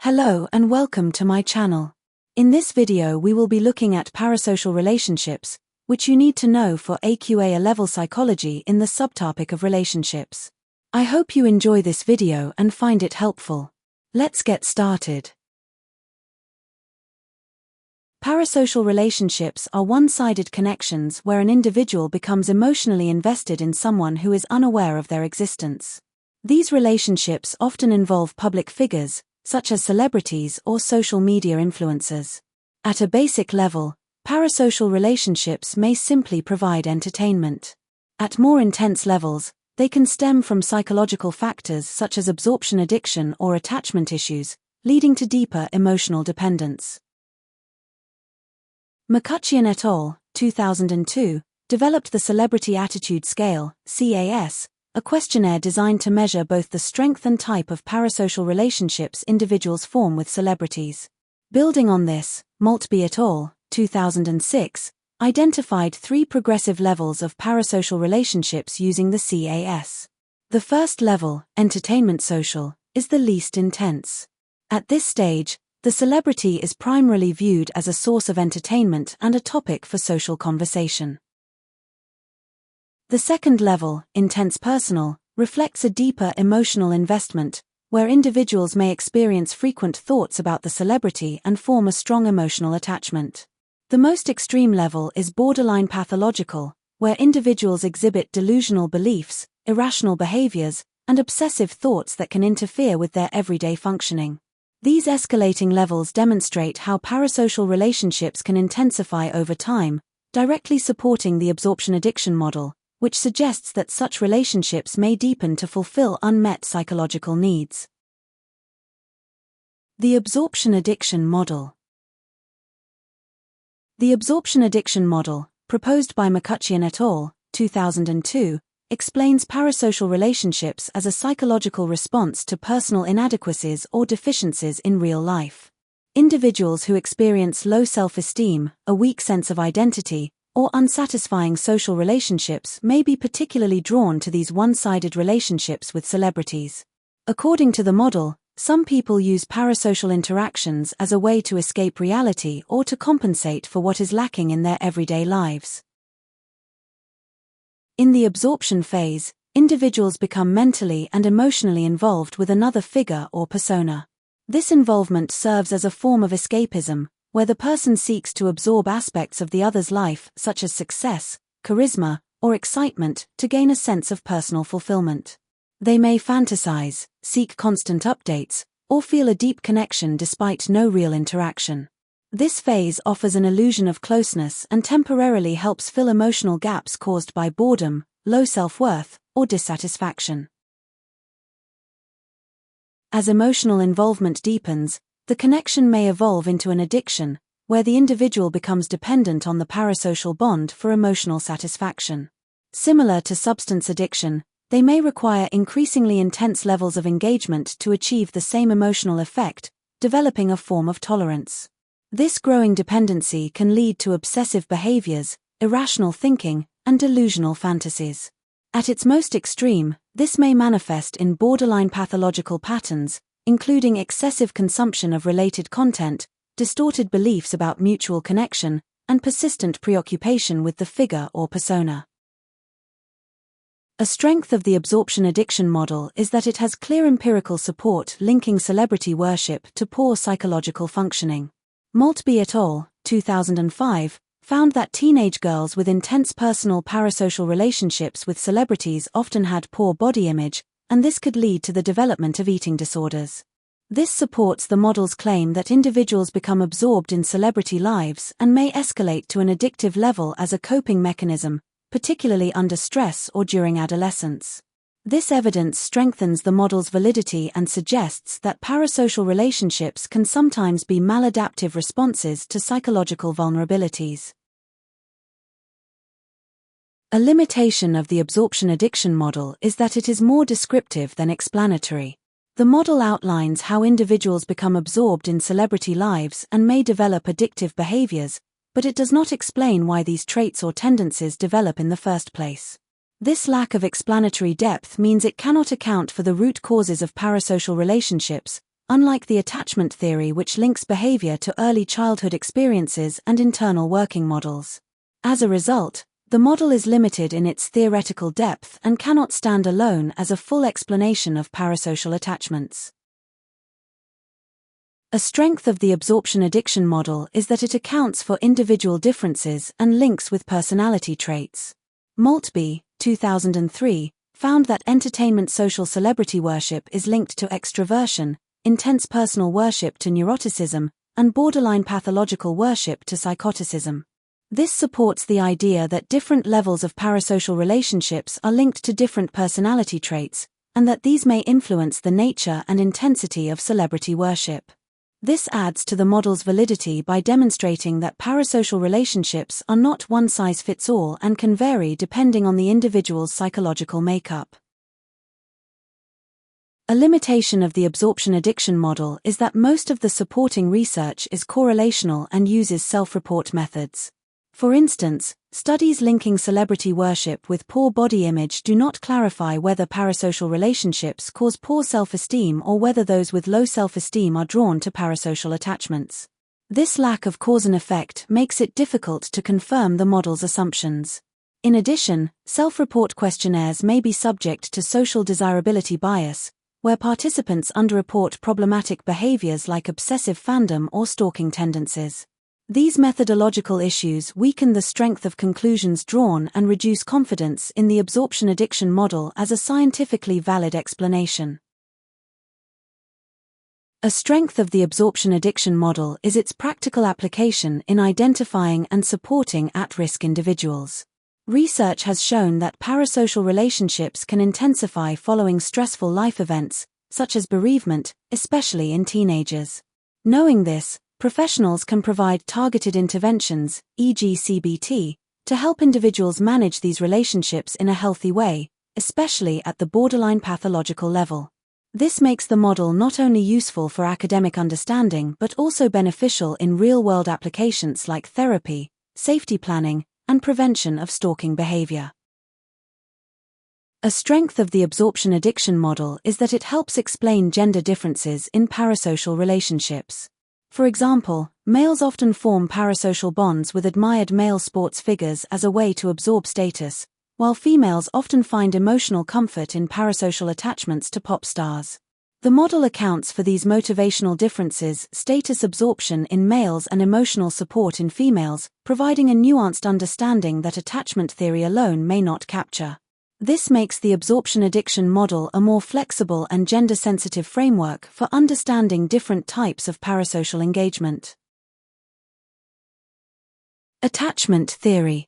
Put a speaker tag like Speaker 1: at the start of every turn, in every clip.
Speaker 1: Hello and welcome to my channel. In this video we will be looking at parasocial relationships, which you need to know for AQA A-level psychology in the subtopic of relationships. I hope you enjoy this video and find it helpful. Let's get started. Parasocial relationships are one-sided connections where an individual becomes emotionally invested in someone who is unaware of their existence. These relationships often involve public figures, such as celebrities or social media influencers. At a basic level, parasocial relationships may simply provide entertainment. At more intense levels, they can stem from psychological factors such as absorption addiction or attachment issues, leading to deeper emotional dependence. McCutcheon et al., 2002, developed the Celebrity Attitude Scale, CAS, a questionnaire designed to measure both the strength and type of parasocial relationships individuals form with celebrities. Building on this, Maltby et al., 2006, identified 3 progressive levels of parasocial relationships using the CAS. The first level, entertainment social, is the least intense. At this stage, the celebrity is primarily viewed as a source of entertainment and a topic for social conversation. The second level, intense personal, reflects a deeper emotional investment, where individuals may experience frequent thoughts about the celebrity and form a strong emotional attachment. The most extreme level is borderline pathological, where individuals exhibit delusional beliefs, irrational behaviors, and obsessive thoughts that can interfere with their everyday functioning. These escalating levels demonstrate how parasocial relationships can intensify over time, directly supporting the absorption addiction model, which suggests that such relationships may deepen to fulfill unmet psychological needs. The absorption addiction model. The absorption addiction model, proposed by McCutcheon et al., 2002, explains parasocial relationships as a psychological response to personal inadequacies or deficiencies in real life. Individuals who experience low self-esteem, a weak sense of identity, or unsatisfying social relationships may be particularly drawn to these one-sided relationships with celebrities. According to the model, some people use parasocial interactions as a way to escape reality or to compensate for what is lacking in their everyday lives. In the absorption phase, individuals become mentally and emotionally involved with another figure or persona. This involvement serves as a form of escapism, where the person seeks to absorb aspects of the other's life such as success, charisma, or excitement to gain a sense of personal fulfillment. They may fantasize, seek constant updates, or feel a deep connection despite no real interaction. This phase offers an illusion of closeness and temporarily helps fill emotional gaps caused by boredom, low self-worth, or dissatisfaction. As emotional involvement deepens, the connection may evolve into an addiction, where the individual becomes dependent on the parasocial bond for emotional satisfaction. Similar to substance addiction, they may require increasingly intense levels of engagement to achieve the same emotional effect, developing a form of tolerance. This growing dependency can lead to obsessive behaviors, irrational thinking, and delusional fantasies. At its most extreme, this may manifest in borderline pathological patterns, including excessive consumption of related content, distorted beliefs about mutual connection, and persistent preoccupation with the figure or persona. A strength of the absorption addiction model is that it has clear empirical support linking celebrity worship to poor psychological functioning. Maltby et al., 2005, found that teenage girls with intense personal parasocial relationships with celebrities often had poor body image, and this could lead to the development of eating disorders. This supports the model's claim that individuals become absorbed in celebrity lives and may escalate to an addictive level as a coping mechanism, particularly under stress or during adolescence. This evidence strengthens the model's validity and suggests that parasocial relationships can sometimes be maladaptive responses to psychological vulnerabilities. A limitation of the absorption addiction model is that it is more descriptive than explanatory. The model outlines how individuals become absorbed in celebrity lives and may develop addictive behaviors, but it does not explain why these traits or tendencies develop in the first place. This lack of explanatory depth means it cannot account for the root causes of parasocial relationships, unlike the attachment theory which links behavior to early childhood experiences and internal working models. As a result, the model is limited in its theoretical depth and cannot stand alone as a full explanation of parasocial attachments. A strength of the absorption addiction model is that it accounts for individual differences and links with personality traits. Maltby, 2003, found that entertainment social celebrity worship is linked to extroversion, intense personal worship to neuroticism, and borderline pathological worship to psychoticism. This supports the idea that different levels of parasocial relationships are linked to different personality traits, and that these may influence the nature and intensity of celebrity worship. This adds to the model's validity by demonstrating that parasocial relationships are not one-size-fits-all and can vary depending on the individual's psychological makeup. A limitation of the absorption addiction model is that most of the supporting research is correlational and uses self-report methods. For instance, studies linking celebrity worship with poor body image do not clarify whether parasocial relationships cause poor self-esteem or whether those with low self-esteem are drawn to parasocial attachments. This lack of cause and effect makes it difficult to confirm the model's assumptions. In addition, self-report questionnaires may be subject to social desirability bias, where participants underreport problematic behaviors like obsessive fandom or stalking tendencies. These methodological issues weaken the strength of conclusions drawn and reduce confidence in the absorption addiction model as a scientifically valid explanation. A strength of the absorption addiction model is its practical application in identifying and supporting at-risk individuals. Research has shown that parasocial relationships can intensify following stressful life events, such as bereavement, especially in teenagers. Knowing this, professionals can provide targeted interventions, e.g. CBT, to help individuals manage these relationships in a healthy way, especially at the borderline pathological level. This makes the model not only useful for academic understanding but also beneficial in real-world applications like therapy, safety planning, and prevention of stalking behavior. A strength of the absorption addiction model is that it helps explain gender differences in parasocial relationships. For example, males often form parasocial bonds with admired male sports figures as a way to absorb status, while females often find emotional comfort in parasocial attachments to pop stars. The model accounts for these motivational differences, status absorption in males and emotional support in females, providing a nuanced understanding that attachment theory alone may not capture. This makes the absorption addiction model a more flexible and gender-sensitive framework for understanding different types of parasocial engagement. Attachment theory.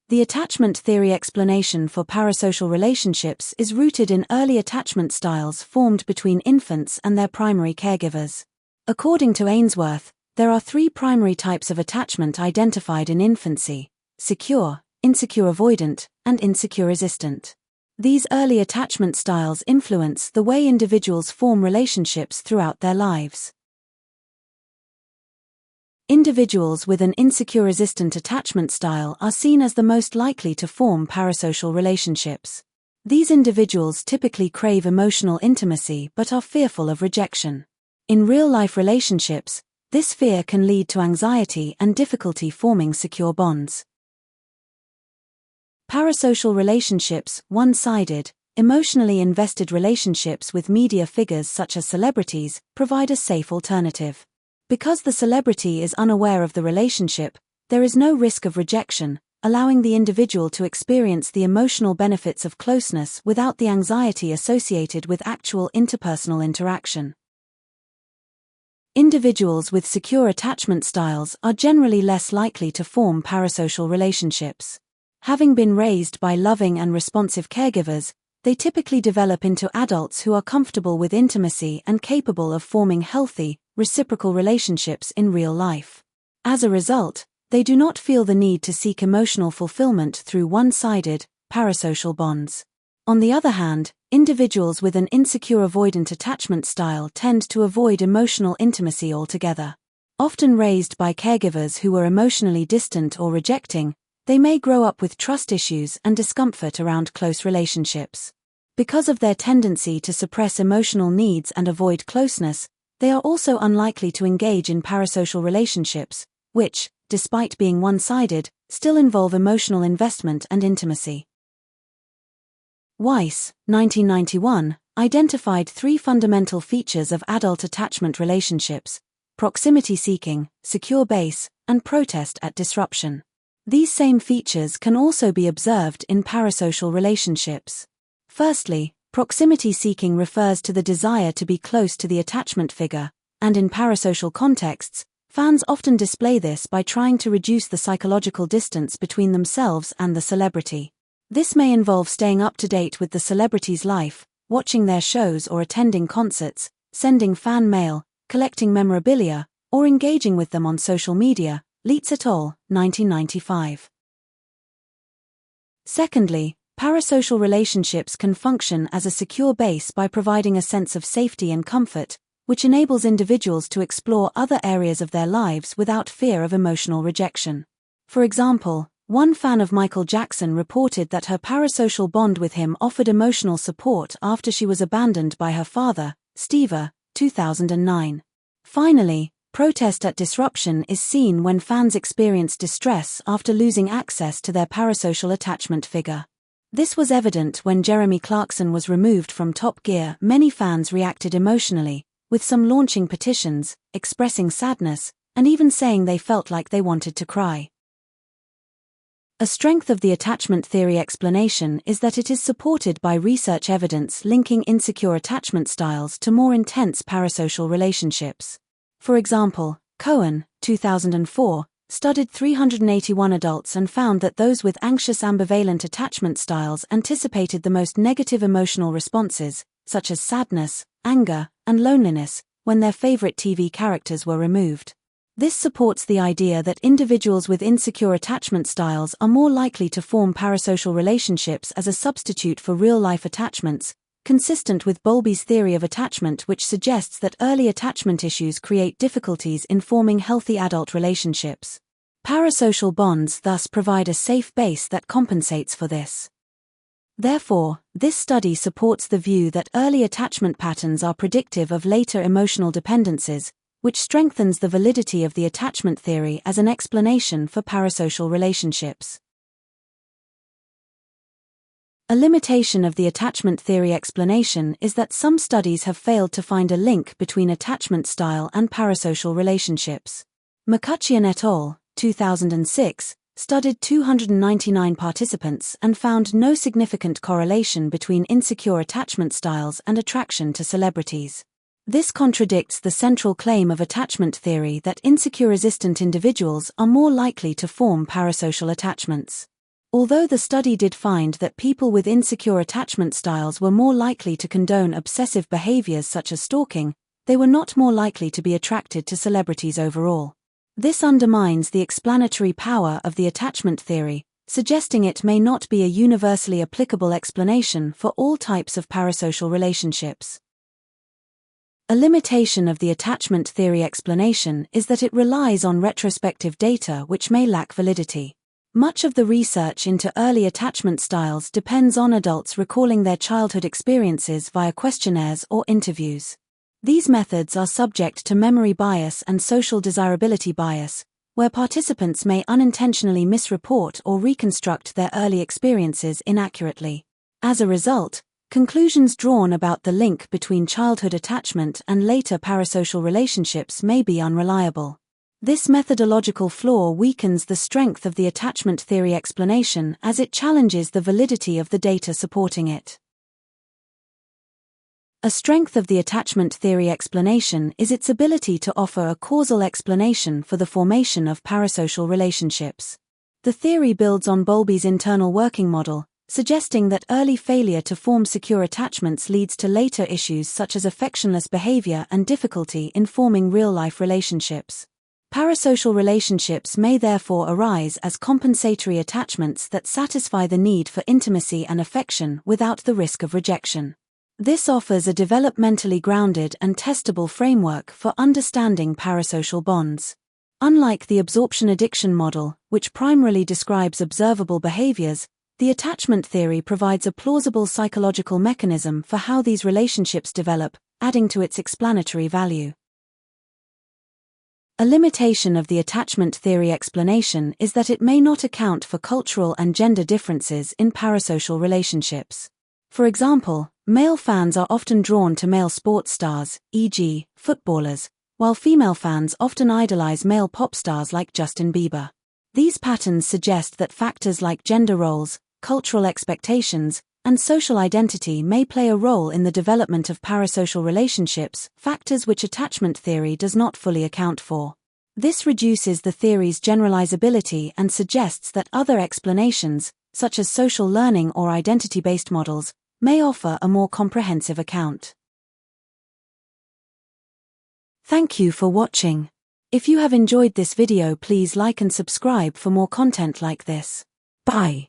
Speaker 1: The attachment theory explanation for parasocial relationships is rooted in early attachment styles formed between infants and their primary caregivers. According to Ainsworth, there are three primary types of attachment identified in infancy: secure, insecure avoidant, and insecure resistant. These early attachment styles influence the way individuals form relationships throughout their lives. Individuals with an insecure resistant attachment style are seen as the most likely to form parasocial relationships. These individuals typically crave emotional intimacy but are fearful of rejection. In real-life relationships, this fear can lead to anxiety and difficulty forming secure bonds. Parasocial relationships, one-sided, emotionally invested relationships with media figures such as celebrities, provide a safe alternative. Because the celebrity is unaware of the relationship, there is no risk of rejection, allowing the individual to experience the emotional benefits of closeness without the anxiety associated with actual interpersonal interaction. Individuals with secure attachment styles are generally less likely to form parasocial relationships. Having been raised by loving and responsive caregivers, they typically develop into adults who are comfortable with intimacy and capable of forming healthy, reciprocal relationships in real life. As a result, they do not feel the need to seek emotional fulfillment through one-sided, parasocial bonds. On the other hand, individuals with an insecure avoidant attachment style tend to avoid emotional intimacy altogether. Often raised by caregivers who were emotionally distant or rejecting, they may grow up with trust issues and discomfort around close relationships. Because of their tendency to suppress emotional needs and avoid closeness, they are also unlikely to engage in parasocial relationships, which, despite being one-sided, still involve emotional investment and intimacy. Weiss, 1991, identified 3 fundamental features of adult attachment relationships: proximity seeking, secure base, and protest at disruption. These same features can also be observed in parasocial relationships. Firstly, proximity seeking refers to the desire to be close to the attachment figure, and in parasocial contexts, fans often display this by trying to reduce the psychological distance between themselves and the celebrity. This may involve staying up to date with the celebrity's life, watching their shows or attending concerts, sending fan mail, collecting memorabilia, or engaging with them on social media. Leitz et al., 1995. Secondly, parasocial relationships can function as a secure base by providing a sense of safety and comfort, which enables individuals to explore other areas of their lives without fear of emotional rejection. For example, one fan of Michael Jackson reported that her parasocial bond with him offered emotional support after she was abandoned by her father, Steve, 2009. Finally, protest at disruption is seen when fans experience distress after losing access to their parasocial attachment figure. This was evident when Jeremy Clarkson was removed from Top Gear. Many fans reacted emotionally, with some launching petitions, expressing sadness, and even saying they felt like they wanted to cry. A strength of the attachment theory explanation is that it is supported by research evidence linking insecure attachment styles to more intense parasocial relationships. For example, Cohen, 2004, studied 381 adults and found that those with anxious ambivalent attachment styles anticipated the most negative emotional responses, such as sadness, anger, and loneliness, when their favorite TV characters were removed. This supports the idea that individuals with insecure attachment styles are more likely to form parasocial relationships as a substitute for real-life attachments, consistent with Bowlby's theory of attachment, which suggests that early attachment issues create difficulties in forming healthy adult relationships. Parasocial bonds thus provide a safe base that compensates for this. Therefore, this study supports the view that early attachment patterns are predictive of later emotional dependencies, which strengthens the validity of the attachment theory as an explanation for parasocial relationships. A limitation of the attachment theory explanation is that some studies have failed to find a link between attachment style and parasocial relationships. McCutcheon et al., 2006, studied 299 participants and found no significant correlation between insecure attachment styles and attraction to celebrities. This contradicts the central claim of attachment theory that insecure-resistant individuals are more likely to form parasocial attachments. Although the study did find that people with insecure attachment styles were more likely to condone obsessive behaviors such as stalking, they were not more likely to be attracted to celebrities overall. This undermines the explanatory power of the attachment theory, suggesting it may not be a universally applicable explanation for all types of parasocial relationships. A limitation of the attachment theory explanation is that it relies on retrospective data which may lack validity. Much of the research into early attachment styles depends on adults recalling their childhood experiences via questionnaires or interviews. These methods are subject to memory bias and social desirability bias, where participants may unintentionally misreport or reconstruct their early experiences inaccurately. As a result, conclusions drawn about the link between childhood attachment and later parasocial relationships may be unreliable. This methodological flaw weakens the strength of the attachment theory explanation as it challenges the validity of the data supporting it. A strength of the attachment theory explanation is its ability to offer a causal explanation for the formation of parasocial relationships. The theory builds on Bowlby's internal working model, suggesting that early failure to form secure attachments leads to later issues such as affectionless behavior and difficulty in forming real-life relationships. Parasocial relationships may therefore arise as compensatory attachments that satisfy the need for intimacy and affection without the risk of rejection. This offers a developmentally grounded and testable framework for understanding parasocial bonds. Unlike the absorption addiction model, which primarily describes observable behaviors, The attachment theory provides a plausible psychological mechanism for how these relationships develop, adding to its explanatory value. A limitation of the attachment theory explanation is that it may not account for cultural and gender differences in parasocial relationships. For example, male fans are often drawn to male sports stars, e.g., footballers, while female fans often idolize male pop stars like Justin Bieber. These patterns suggest that factors like gender roles, cultural expectations, and social identity may play a role in the development of parasocial relationships, factors which attachment theory does not fully account for. This reduces the theory's generalizability and suggests that other explanations, such as social learning or identity-based models, may offer a more comprehensive account. Thank you for watching. If you have enjoyed this video, please like and subscribe for more content like this. Bye.